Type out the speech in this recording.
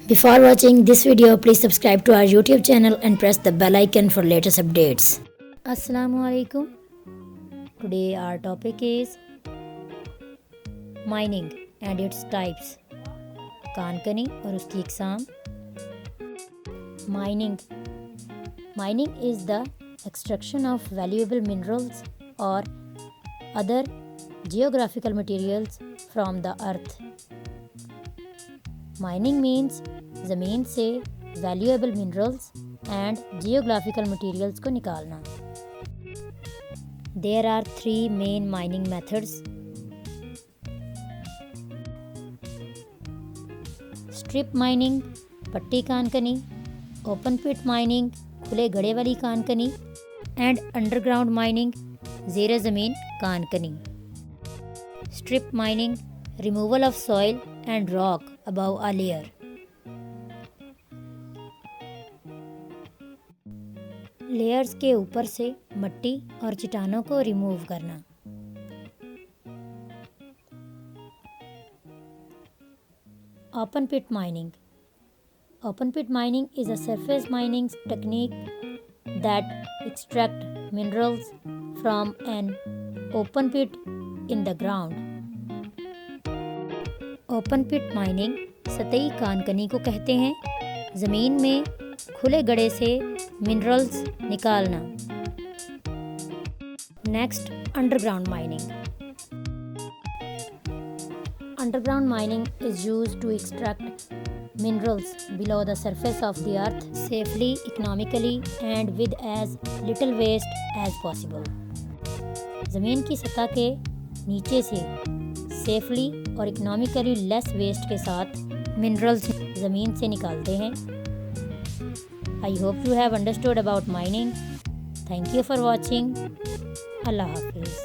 Before watching this video, please subscribe to our YouTube channel and press the bell icon for latest updates. Assalamu alaikum. Today our topic is mining and its types. कानकनी और उसकी इकसाम. Mining is the extraction of valuable minerals or other geographical materials from the earth. Mining means ज़मीन से valuable minerals and geographical materials को निकालना. There are three main mining methods. Strip mining, पट्टी कानकनी, open pit mining, खुले गड़े वाली कानकनी, and underground mining, ज़ेरे ज़मीन कानकनी. Strip mining, removal of soil and rock above a layer. Layers के ऊपर से मट्टी और चट्टानों को रिमूव करना. Open pit mining. Open pit mining is a surface mining technique that extract minerals from an open pit in the ground. Open pit mining सतही कानकनी को कहते हैं. ज़मीन में खुले गड्ढे से मिनरल्स निकालना. Next, underground mining. Underground mining is used to extract minerals below the surface of the earth safely, economically and with as little waste as possible. ज़मीन की सतह के नीचे से सेफली और इकोनॉमिकली लेस वेस्ट के साथ मिनरल्स ज़मीन से निकालते हैं. I hope you have understood about mining. Thank you for watching. अल्लाह हाफिज़.